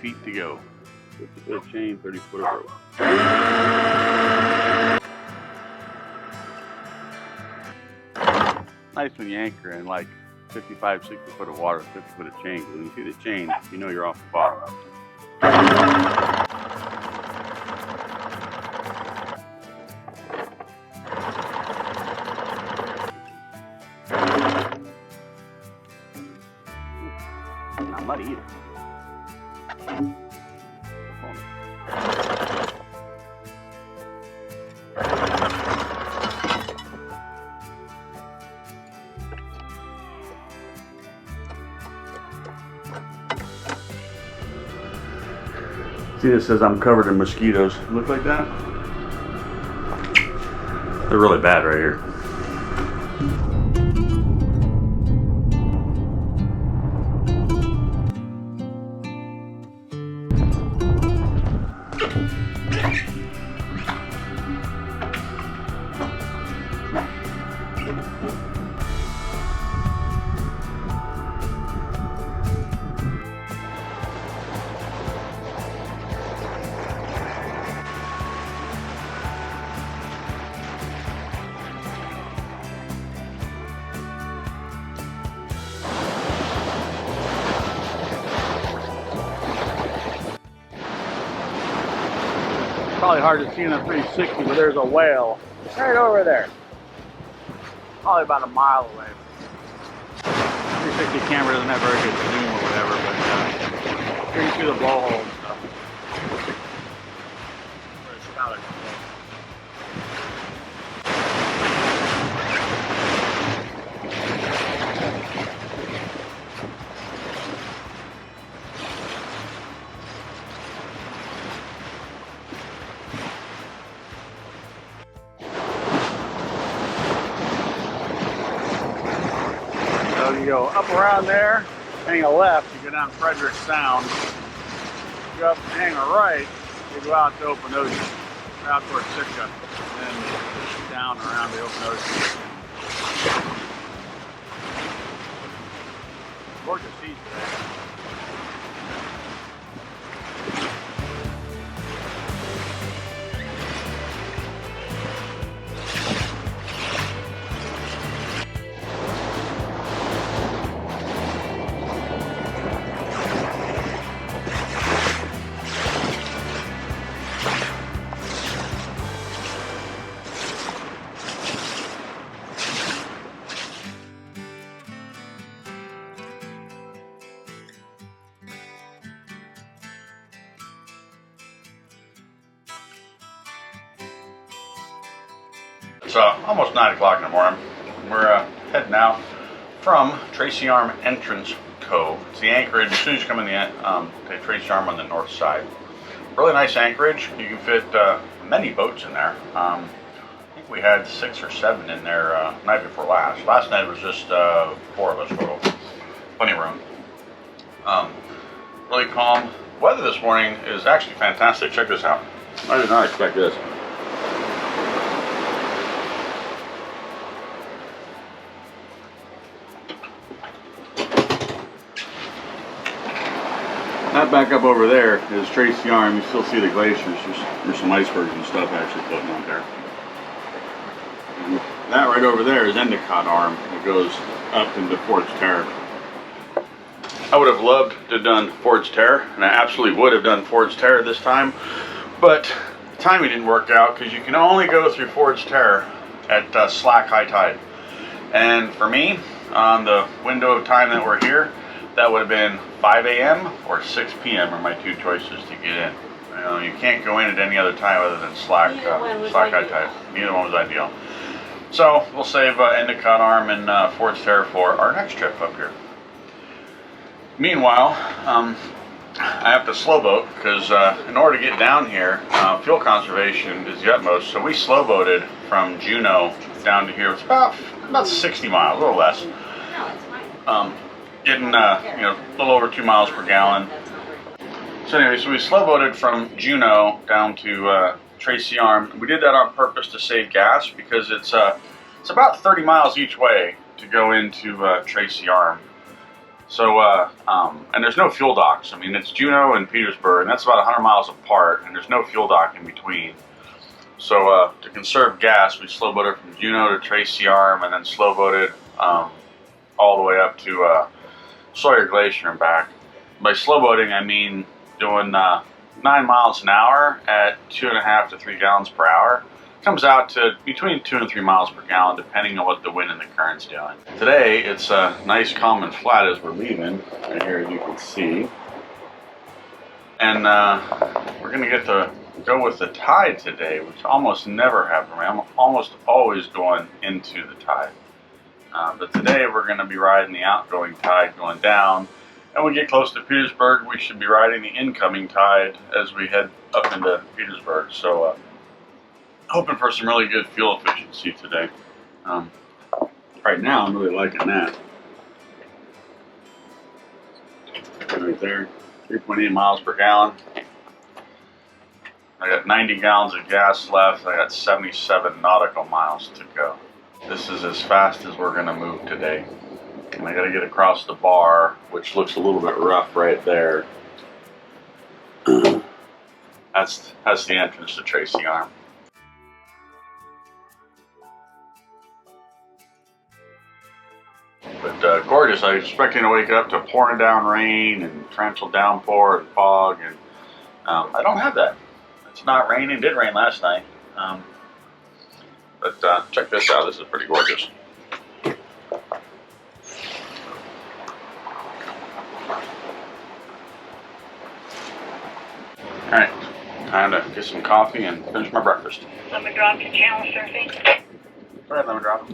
feet to go. 50 foot of chain, 30 foot of rope. Nice when you anchor in like 55, 60 foot of water, 50 foot of chain. When you see the chain, you know you're off the bottom. Not muddy either. See, this says I'm covered in mosquitoes. Look like that? They're really bad right here. Probably hard to see in a 360, but there's a whale right over there. Probably about a mile away. 360 camera doesn't have very good zoom or whatever, but here you see the blowhole and stuff. Where it's about So you go up around there, hang a left, you go down Frederick Sound. You go up and hang a right, you go out to open ocean, or out towards Sitka, and then down around the open ocean. Gorgeous seas today. It's almost 9 o'clock in the morning. We're heading out from Tracy Arm Entrance Cove. It's the anchorage as soon as you come in the Tracy Arm on the north side. Really nice anchorage. You can fit many boats in there. I think we had 6 or 7 in there night before last. Last night was just 4 of us total. Plenty of room. Really calm. Weather this morning is actually fantastic. Check this out. I did not expect this. That back up over there is Tracy Arm. You still see the glaciers. There's some icebergs and stuff actually floating out there. And that right over there is Endicott Arm. It goes up into Ford's Terror. I would have loved to have done Ford's Terror, and I absolutely would have done Ford's Terror this time, but the timing didn't work out because you can only go through Ford's Terror at slack high tide. And for me, on the window of time that we're here, that would have been 5 a.m. or 6 p.m. are my 2 choices to get in. You can't go in at any other time other than slack high tide. Neither one was ideal. So we'll save Endicott Arm and Ford's Terror for our next trip up here. Meanwhile, I have to slow boat because in order to get down here, fuel conservation is the utmost. So we slow boated from Juneau down to here. It's about 60 miles, a little less. Getting a little over 2 miles per gallon. So anyway, so we slow boated from Juneau down to Tracy Arm. We did that on purpose to save gas because it's about 30 miles each way to go into Tracy Arm. So, and there's no fuel docks. I mean, it's Juneau and Petersburg, and that's about 100 miles apart, and there's no fuel dock in between. So, to conserve gas, we slow boated from Juneau to Tracy Arm, and then slow boated all the way up to Sawyer Glacier and back. By slow boating, I mean doing 9 miles an hour at 2.5 to 3 gallons per hour. Comes out to between 2 and 3 miles per gallon, depending on what the wind and the current's doing. Today, it's nice, calm, and flat as we're leaving. Right here, as you can see. And we're going to get to go with the tide today, which almost never happens. I'm almost always going into the tide. But today, we're going to be riding the outgoing tide going down. And when we get close to Petersburg, we should be riding the incoming tide as we head up into Petersburg. So, hoping for some really good fuel efficiency today. Right now, I'm really liking that. Right there, 3.8 miles per gallon. I got 90 gallons of gas left. I got 77 nautical miles to go. This is as fast as we're gonna move today. And I gotta get across the bar, which looks a little bit rough right there. That's the entrance to Tracy Arm. But gorgeous. I was expecting to wake up to pouring down rain and torrential downpour and fog, and I don't have that. It's not raining. It did rain last night. But check this out. This is pretty gorgeous. Alright, time to get some coffee and finish my breakfast. Lemon drop to channel surfing. Go ahead, lemon drop.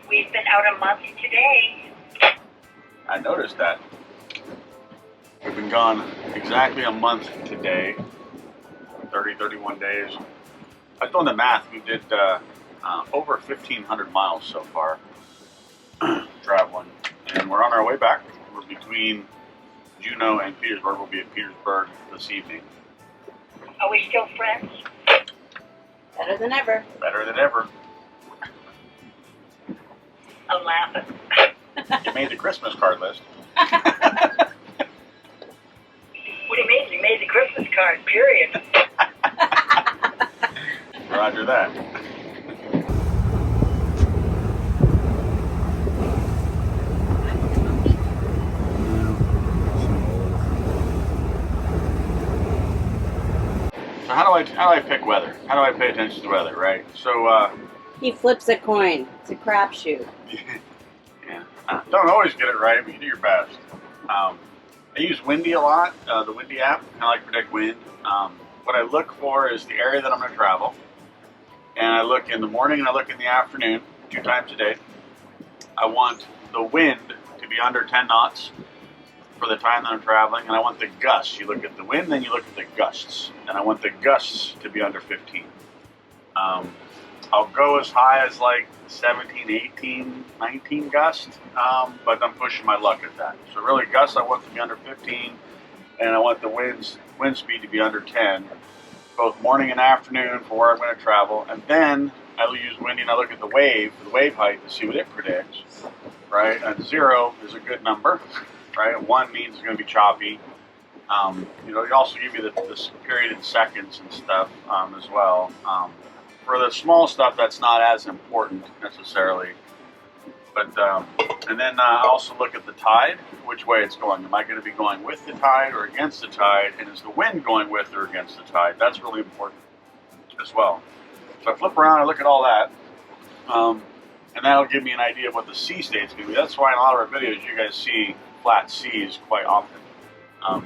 We've been out a month today. I noticed that. We've been gone exactly a month today. 31 days. I was doing the math. We did over 1,500 miles so far traveling. And we're on our way back. We're between Juneau and Petersburg. We'll be at Petersburg this evening. Are we still friends? Better than ever. Better than ever. I'm laughing. You made the Christmas card list. What do you mean? You made the Christmas card, period. Roger that. So how do I pick weather? How do I pay attention to weather, right? So He flips a coin. It's a crapshoot. yeah, don't always get it right, but you do your best. I use Windy a lot, the Windy app, kind of like predict wind. What I look for is the area that I'm going to travel, and I look in the morning and I look in the afternoon, 2 times a day. I want the wind to be under 10 knots for the time that I'm traveling, and I want the gusts. You look at the wind, then you look at the gusts, and I want the gusts to be under 15. I'll go as high as like 17, 18, 19 gusts, but I'm pushing my luck at that. So really, gusts I want to be under 15, and I want the wind speed to be under 10, both morning and afternoon for where I'm going to travel. And then I will use Windy and I look at the wave height to see what it predicts, right? And 0 is a good number, right? 1 means it's going to be choppy. You know, they also give you this period in seconds and stuff as well. For the small stuff, that's not as important necessarily. But and then I also look at the tide, which way it's going. Am I going to be going with the tide or against the tide? And is the wind going with or against the tide? That's really important as well. So I flip around, I look at all that, and that'll give me an idea of what the sea state's going to be. That's why in a lot of our videos you guys see flat seas quite often.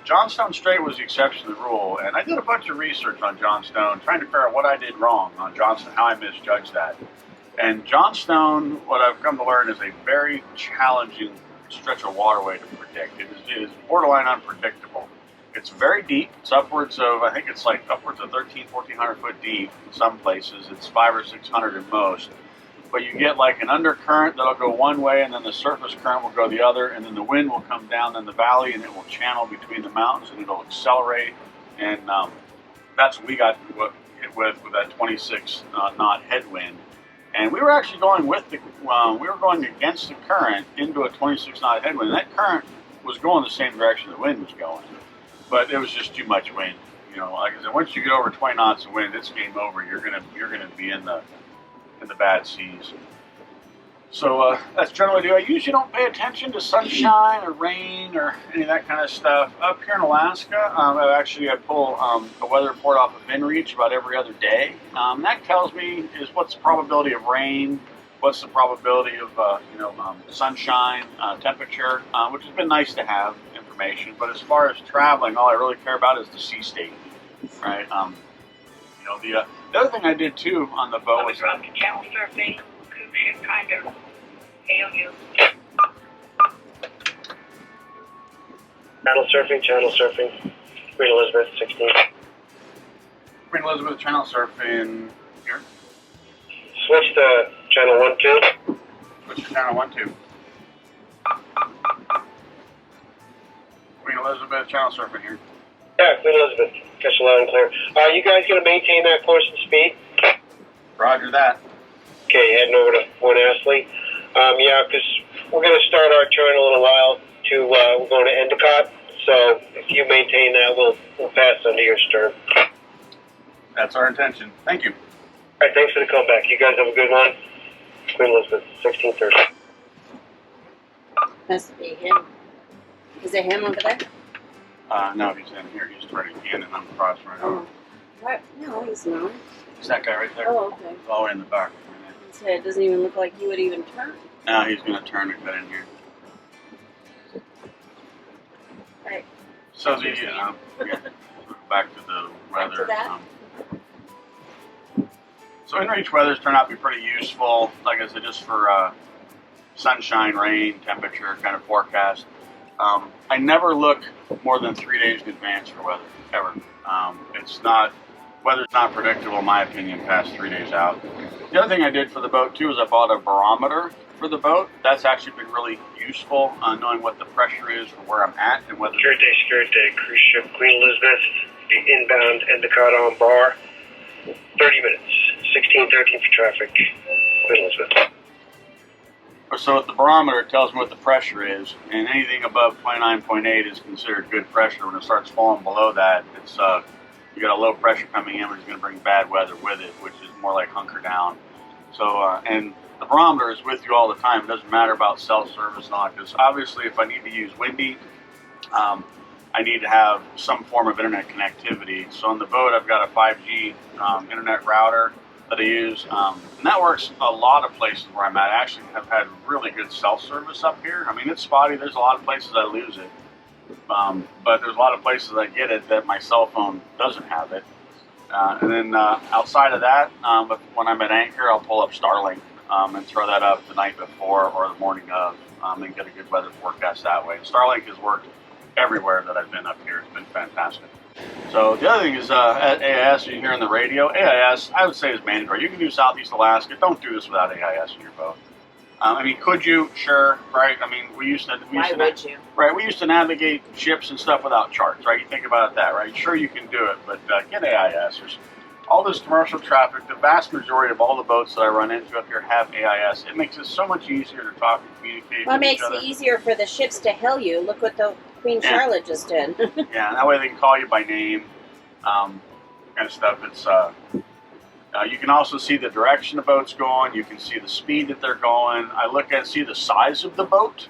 Johnstone Strait was the exception to the rule, and I did a bunch of research on Johnstone, trying to figure out what I did wrong on Johnstone, how I misjudged that. And Johnstone, what I've come to learn, is a very challenging stretch of waterway to predict. It is borderline unpredictable. It's very deep. It's upwards of, I think it's like upwards of 1,400 foot deep in some places. It's 500 or 600 in most. But you get like an undercurrent that'll go one way, and then the surface current will go the other, and then the wind will come down in the valley, and it will channel between the mountains, and it'll accelerate. And that's what we got hit with that 26 knot headwind. And we were actually going with we were going against the current into a 26 knot headwind. And that current was going the same direction the wind was going, but it was just too much wind. You know, like I said, once you get over 20 knots of wind, it's game over. You're gonna be in the bad seas. So that's generally what I do. I usually don't pay attention to sunshine or rain or any of that kind of stuff. Up here in Alaska, I pull a weather report off of InReach about every other day. That tells me is what's the probability of rain, what's the probability of sunshine, temperature, which has been nice to have information. But as far as traveling, all I really care about is the sea state, right? The other thing I did too on the boat was from the channel surfing, cruise ship kind of hail you. Channel surfing. Queen Elizabeth, 16. Queen Elizabeth channel surfing here. Switch to channel 1-2. What's your channel 1-2? Queen Elizabeth channel surfing here. Yeah, Queen Elizabeth. Catch you loud and clear. Are you guys going to maintain that course and speed? Roger that. Okay, heading over to Fort Astley. Yeah, because we're going to start our turn in a little while to, we're going to Endicott. So if you maintain that, we'll pass under your stern. That's our intention. Thank you. All right, thanks for the comeback. You guys have a good one. Queen Elizabeth, 1630. Has to be him. Is it him over there? No, he's in here. He's turning in and I'm crossing right over. Oh. What? No, he's not. It's that guy right there. Oh, okay. He's all the way in the back. So it doesn't even look like he would even turn. Now he's going to turn and cut in here. Right. So back to the weather. to that. So InReach weathers turn out to be pretty useful. Like I said, just for sunshine, rain, temperature kind of forecast. I never look more than 3 days in advance for weather, ever. Weather's not predictable, in my opinion, past 3 days out. The other thing I did for the boat, too, is I bought a barometer for the boat. That's actually been really useful, knowing what the pressure is for where I'm at and whether... Secure day, cruise ship Queen Elizabeth, the inbound Endicott Arm bar. 30 minutes, 16:13 for traffic, Queen Elizabeth. So at the barometer, it tells me what the pressure is, and anything above 29.8 is considered good pressure. When it starts falling below that, it's you got a low pressure coming in, which is going to bring bad weather with it, which is more like hunker down. So, and the barometer is with you all the time. It doesn't matter about cell service and all that, because obviously if I need to use windy, I need to have some form of internet connectivity. So on the boat, I've got a 5G internet router that I use, and that works a lot of places where I'm at. I actually have had really good cell service up here. I mean, it's spotty. There's a lot of places I lose it. But there's a lot of places I get it that my cell phone doesn't have it. And then outside of that, when I'm at anchor, I'll pull up Starlink and throw that up the night before or the morning of and get a good weather forecast that way. Starlink has worked everywhere that I've been up here. It's been fantastic. So the other thing is at AIS, you hear on the radio, AIS, I would say is mandatory. You can do Southeast Alaska. Don't do this without AIS in your boat. I mean, could you? Sure, right? I mean, we used to Right, we used to navigate ships and stuff without charts, right? You think about that, right? Sure, you can do it, but get AIS. There's all this commercial traffic. The vast majority of all the boats that I run into up here have AIS. It makes it so much easier to talk and communicate. Well, it with each makes other. it easier for the ships to hail you. Look what the Queen Charlotte just did. Yeah, and that way they can call you by name, kind of stuff. It's you can also see the direction the boat's going. You can see the speed that they're going. I look at see the size of the boat,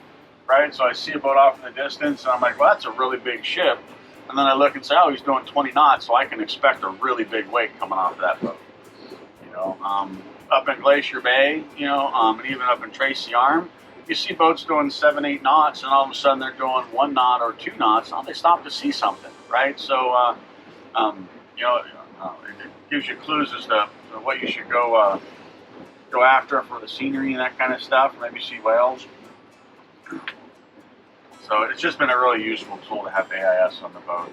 right? So I see a boat off in the distance, and I'm like, well, that's a really big ship. And then I look and say, oh, he's doing 20 knots, so I can expect a really big wake coming off of that boat. You know, up in Glacier Bay, you know, and even up in Tracy Arm, you see boats doing 7, 8 knots, and all of a sudden they're doing 1 knot or 2 knots. Oh, they stop to see something, right? So, you know, it gives you clues as to what you should go after for the scenery and that kind of stuff. Maybe see whales. So it's just been a really useful tool to have AIS on the boat.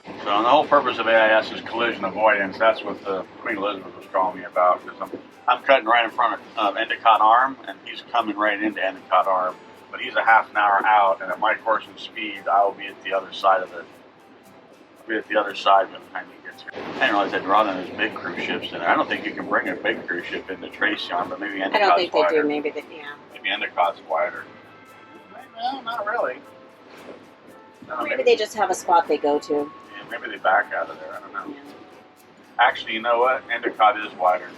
So and the whole purpose of AIS is collision avoidance. That's what the Queen Elizabeth was calling me about, because I'm cutting right in front of Endicott Arm, and he's coming right into Endicott Arm. But he's a half an hour out, and at my course and speed, I will be at the other side of it. I'll be at the other side by the time he gets I didn't realize they'd run those big cruise ships in there. I don't think you can bring a big cruise ship into Tracy Arm, but maybe I Endicott's don't think they wider. do. Maybe they, yeah. Maybe Endicott's wider. No, not really. No, Maybe they just have a spot they go to. Yeah, maybe they back out of there. I don't know. Yeah. Actually, you know what? Endicott is wider.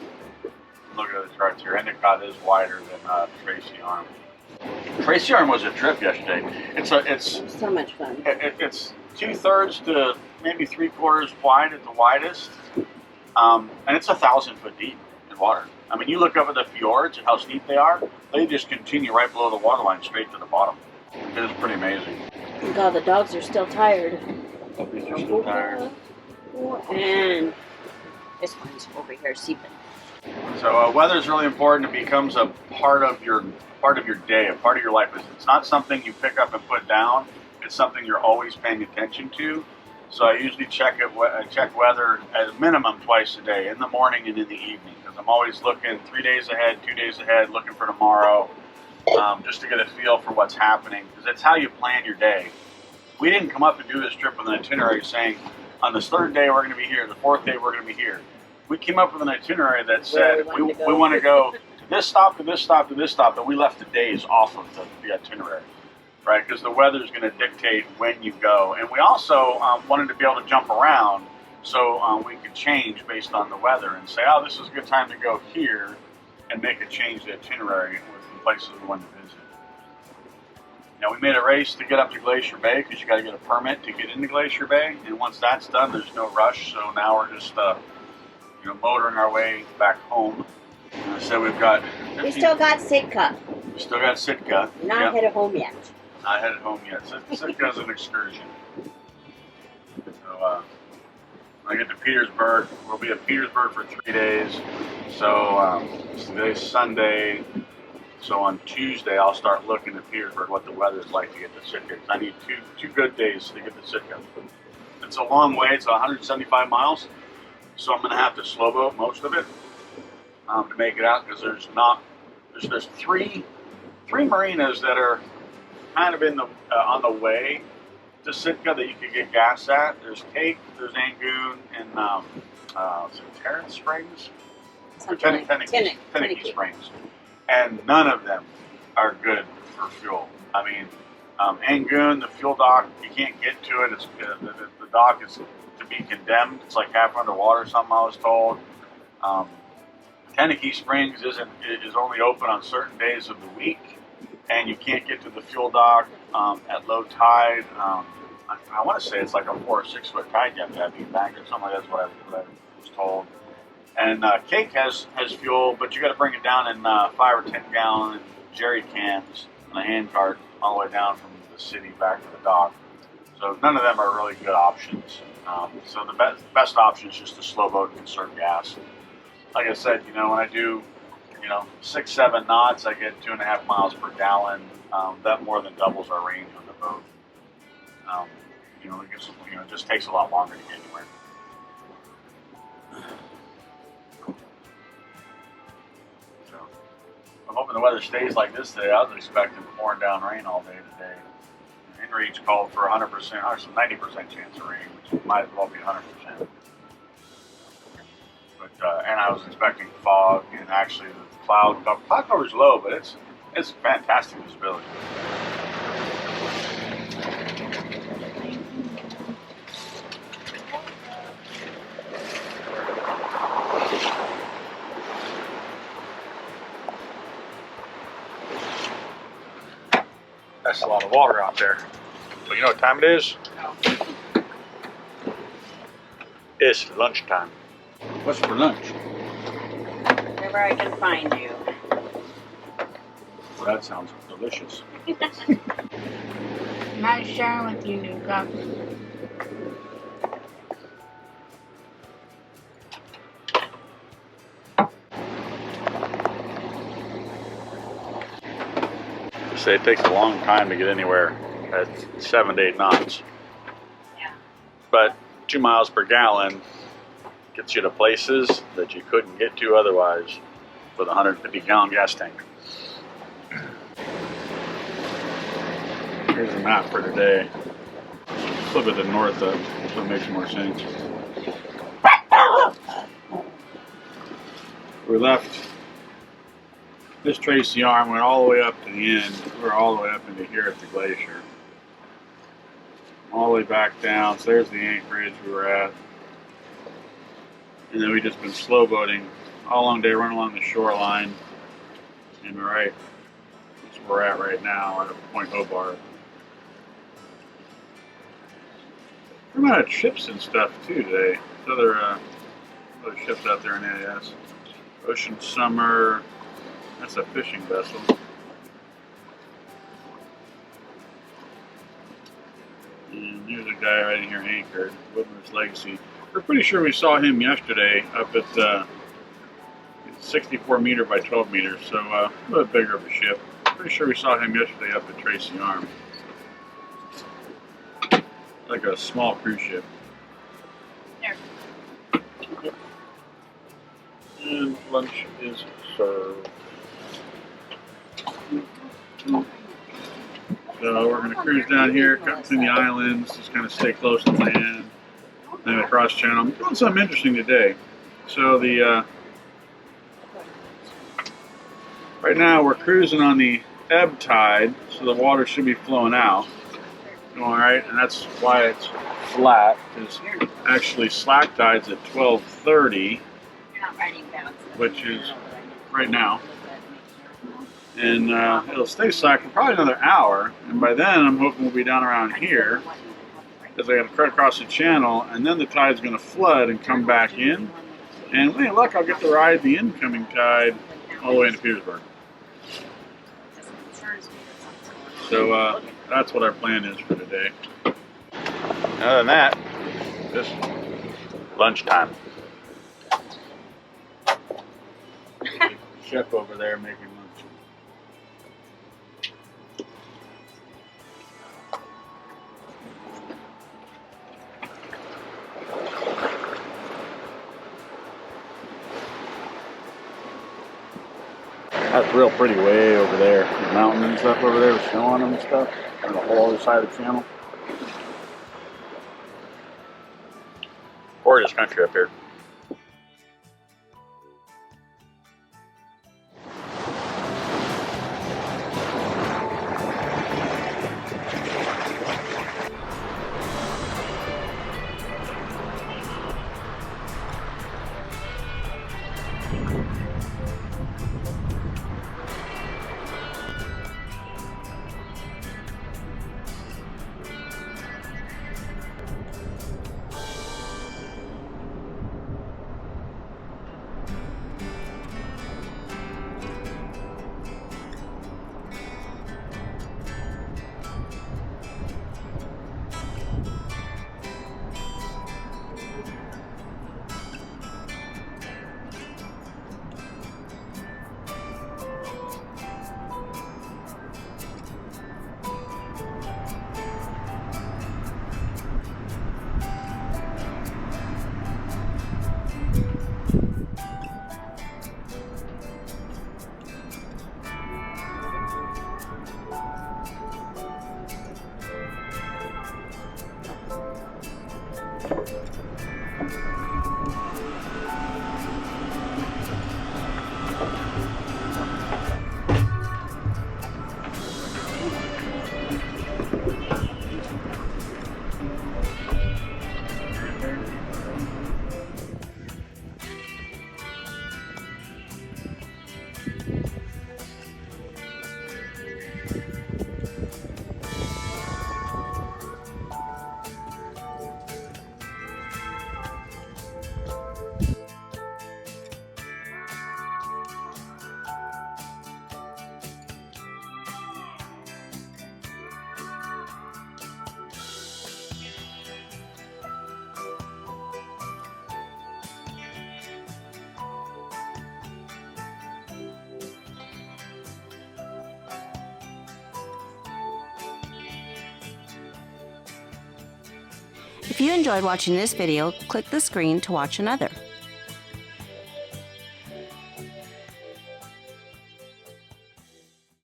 Look at the charts here. Endicott is wider than Tracy Arm. Tracy Arm was a trip yesterday. It's So much fun. it's 2/3 to maybe 3/4 wide at the widest, and it's 1,000 foot deep in water. I mean, you look up at the fjords and how steep they are; they just continue right below the waterline, straight to the bottom. It is pretty amazing. God, the dogs are still tired. Puppies are still tired. And this one's over here seeping. So weather is really important. It becomes a part of your day, a part of your life. It's not something you pick up and put down. It's something you're always paying attention to. So I usually check weather at a minimum twice a day, in the morning and in the evening, because I'm always looking 3 days ahead, 2 days ahead, looking for tomorrow, just to get a feel for what's happening, because it's how you plan your day. We didn't come up and do this trip with an itinerary saying, on this third day we're going to be here, the fourth day we're going to be here. We came up with an itinerary that said we want to go to this stop, to this stop, to this stop, and we left the days off of the itinerary, right? Because the weather is going to dictate when you go. And we also wanted to be able to jump around so we could change based on the weather and say, oh, this is a good time to go here, and make a change to the itinerary with the places we wanted to visit. Now, we made a race to get up to Glacier Bay because you got to get a permit to get into Glacier Bay. And once that's done, there's no rush. So now we're just motoring our way back home. So we've got. We still got Sitka. We still got Sitka. Not headed home yet. Not headed home yet. Sitka's an excursion. So when I get to Petersburg, we'll be at Petersburg for 3 days. So today's Sunday. So on Tuesday, I'll start looking at Petersburg, what the weather is like to get to Sitka. I need two good days to get to Sitka. It's a long way. It's 175 miles. So I'm going to have to slow boat most of it to make it out, because there's three marinas that are kind of on the way to Sitka that you can get gas at. There's Cape, there's Angoon, and is it Terror Springs? Tennessee Springs. And none of them are good for fuel. I mean, Angoon, the fuel dock, you can't get to it. It's the dock is to be condemned. It's like half underwater, something I was told. Tennessee Springs is only open on certain days of the week, and you can't get to the fuel dock at low tide. I want to say it's like a 4 or 6 foot tide you have to have your bank or something like that's what I was told. And Cake has fuel, but you got to bring it down in 5 or 10 gallon jerry cans on a hand cart all the way down from the city back to the dock. So none of them are really good options. So the best option is just to slow boat and conserve gas. Like I said, when I do, 6-7 knots, I get 2.5 miles per gallon. That more than doubles our range on the boat. It just takes a lot longer to get anywhere. So I'm hoping the weather stays like this today. I was expecting pouring down rain all day today. InReach called for 100% or some 90% chance of rain, which might as well be 100%. But and I was expecting fog, and actually the cloud cover is low, but it's fantastic visibility. That's a lot of water out there. But you know what time it is? No. It's lunchtime. What's for lunch? Wherever I can find you. Well, that sounds delicious. Not sharing with you, new guy. Say it takes a long time to get anywhere at 7 to 8 knots. Yeah. But 2 miles per gallon gets you to places that you couldn't get to otherwise with a 150 gallon gas tank. Here's the map for today. Flip it to north up so it makes more sense. We left this Tracy Arm, went all the way up to the end. We're all the way up into here at the glacier. All the way back down. So there's the anchorage we were at. And then we just been slow boating all along day, running along the shoreline. And we're right, that's where we're at right now at Point Hobart. We might have ships and stuff too today. There's other ships out there in AIS. Ocean Summer, that's a fishing vessel. And here's a guy right in here anchored, Woodward's Legacy. We're pretty sure we saw him yesterday up at 64 meter by 12 meters, so a little bit bigger of a ship. Pretty sure we saw him yesterday up at Tracy Arm. Like a small cruise ship. There. And lunch is served. So we're going to cruise down here, cut through the islands, just kind of stay close to land, then across channel. I'm doing something interesting today. So the right now we're cruising on the ebb tide, so the water should be flowing out. All right, and that's why it's flat, because actually slack tide's at 12:30, which is right now. And it'll stay slack for probably another hour, and by then I'm hoping we'll be down around here, because I got to cut across the channel, and then the tide's going to flood and come back in, and with any luck I'll get to ride the incoming tide all the way into Petersburg. So that's what our plan is for today. Other than that, just lunchtime. Chef over there making lunch. That's real pretty way over there. The mountains and stuff over there with snow on them and stuff. On the whole other side of the channel. Gorgeous country up here. If you enjoyed watching this video, click the screen to watch another.